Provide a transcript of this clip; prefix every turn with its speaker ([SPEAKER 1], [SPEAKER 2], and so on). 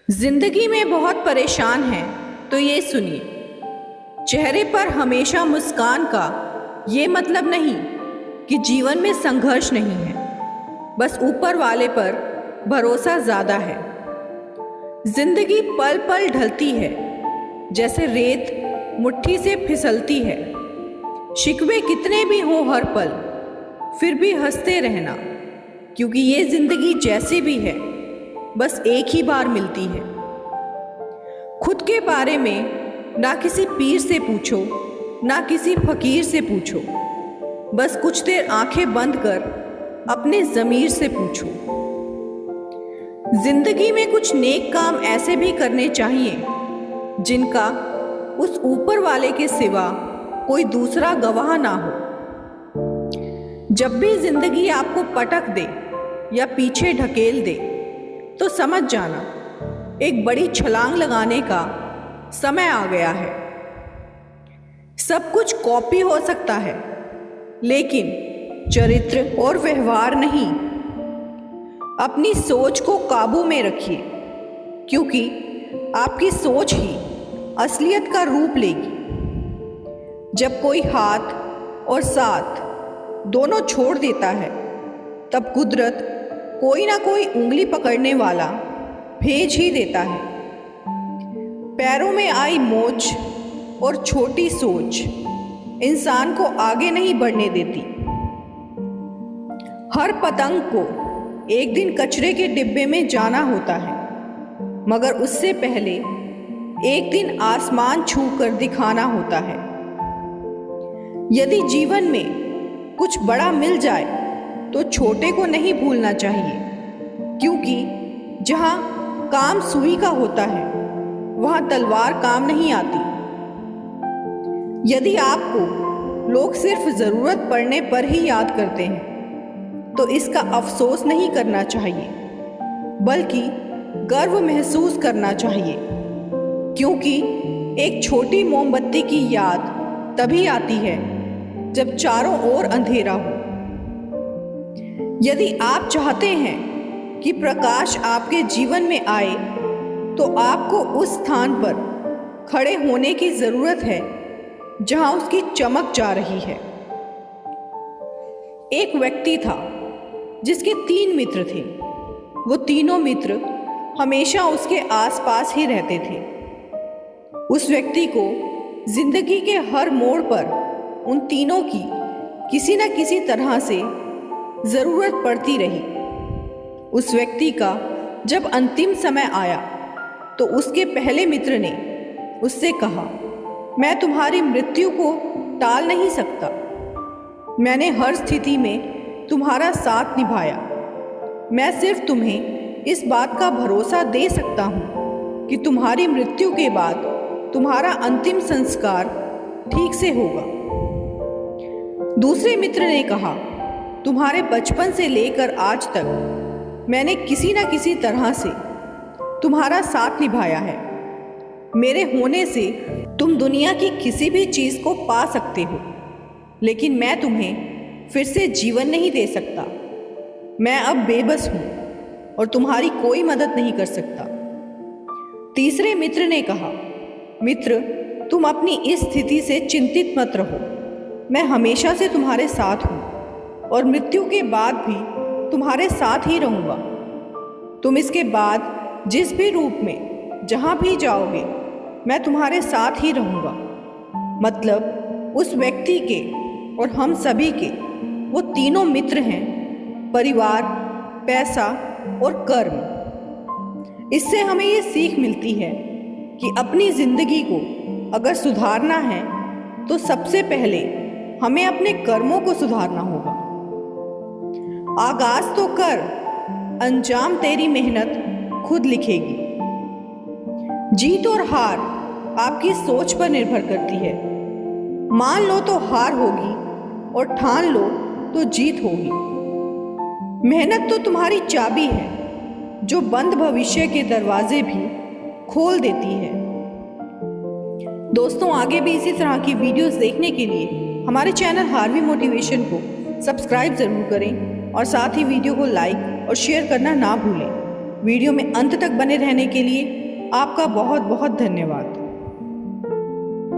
[SPEAKER 1] जिंदगी में बहुत परेशान हैं तो ये सुनिए, चेहरे पर हमेशा मुस्कान का ये मतलब नहीं कि जीवन में संघर्ष नहीं है, बस ऊपर वाले पर भरोसा ज़्यादा है। जिंदगी पल पल ढलती है, जैसे रेत मुट्ठी से फिसलती है। शिकवे कितने भी हों हर पल, फिर भी हंसते रहना, क्योंकि ये जिंदगी जैसी भी है बस एक ही बार मिलती है। खुद के बारे में ना किसी पीर से पूछो, ना किसी फकीर से पूछो, बस कुछ देर आंखें बंद कर अपने ज़मीर से पूछो। जिंदगी में कुछ नेक काम ऐसे भी करने चाहिए जिनका उस ऊपर वाले के सिवा कोई दूसरा गवाह ना हो। जब भी जिंदगी आपको पटक दे या पीछे ढकेल दे तो समझ जाना एक बड़ी छलांग लगाने का समय आ गया है। सब कुछ कॉपी हो सकता है, लेकिन चरित्र और व्यवहार नहीं। अपनी सोच को काबू में रखिए, क्योंकि आपकी सोच ही असलियत का रूप लेगी। जब कोई हाथ और साथ दोनों छोड़ देता है, तब कुदरत कोई ना कोई उंगली पकड़ने वाला भेज ही देता है। पैरों में आई मोच और छोटी सोच इंसान को आगे नहीं बढ़ने देती। हर पतंग को एक दिन कचरे के डिब्बे में जाना होता है, मगर उससे पहले एक दिन आसमान छू कर दिखाना होता है। यदि जीवन में कुछ बड़ा मिल जाए तो छोटे को नहीं भूलना चाहिए, क्योंकि जहाँ काम सुई का होता है वहाँ तलवार काम नहीं आती। यदि आपको लोग सिर्फ ज़रूरत पड़ने पर ही याद करते हैं तो इसका अफसोस नहीं करना चाहिए, बल्कि गर्व महसूस करना चाहिए, क्योंकि एक छोटी मोमबत्ती की याद तभी आती है जब चारों ओर अंधेरा हो। यदि आप चाहते हैं कि प्रकाश आपके जीवन में आए तो आपको उस स्थान पर खड़े होने की ज़रूरत है जहां उसकी चमक जा रही है। एक व्यक्ति था जिसके 3 मित्र थे। वो तीनों मित्र हमेशा उसके आसपास ही रहते थे। उस व्यक्ति को जिंदगी के हर मोड़ पर उन तीनों की किसी न किसी तरह से ज़रूरत पड़ती रही। उस व्यक्ति का जब अंतिम समय आया तो उसके पहले मित्र ने उससे कहा, मैं तुम्हारी मृत्यु को टाल नहीं सकता। मैंने हर स्थिति में तुम्हारा साथ निभाया। मैं सिर्फ तुम्हें इस बात का भरोसा दे सकता हूँ कि तुम्हारी मृत्यु के बाद तुम्हारा अंतिम संस्कार ठीक से होगा। दूसरे मित्र ने कहा, तुम्हारे बचपन से लेकर आज तक मैंने किसी न किसी तरह से तुम्हारा साथ निभाया है। मेरे होने से तुम दुनिया की किसी भी चीज़ को पा सकते हो, लेकिन मैं तुम्हें फिर से जीवन नहीं दे सकता। मैं अब बेबस हूँ और तुम्हारी कोई मदद नहीं कर सकता। तीसरे मित्र ने कहा, मित्र, तुम अपनी इस स्थिति से चिंतित मत रहो। मैं हमेशा से तुम्हारे साथ हूँ और मृत्यु के बाद भी तुम्हारे साथ ही रहूँगा। तुम इसके बाद जिस भी रूप में जहाँ भी जाओगे, मैं तुम्हारे साथ ही रहूँगा। मतलब उस व्यक्ति के और हम सभी के वो तीनों मित्र हैं, परिवार, पैसा और कर्म। इससे हमें ये सीख मिलती है कि अपनी ज़िंदगी को अगर सुधारना है तो सबसे पहले हमें अपने कर्मों को सुधारना होगा। आगाज तो कर, अंजाम तेरी मेहनत खुद लिखेगी। जीत और हार आपकी सोच पर निर्भर करती है। मान लो तो हार होगी और ठान लो तो जीत होगी। मेहनत तो तुम्हारी चाबी है जो बंद भविष्य के दरवाजे भी खोल देती है। दोस्तों, आगे भी इसी तरह की वीडियोस देखने के लिए हमारे चैनल हार्वी मोटिवेशन को सब्सक्राइब ज़रूर करें और साथ ही वीडियो को लाइक और शेयर करना ना भूलें। वीडियो में अंत तक बने रहने के लिए आपका बहुत बहुत धन्यवाद।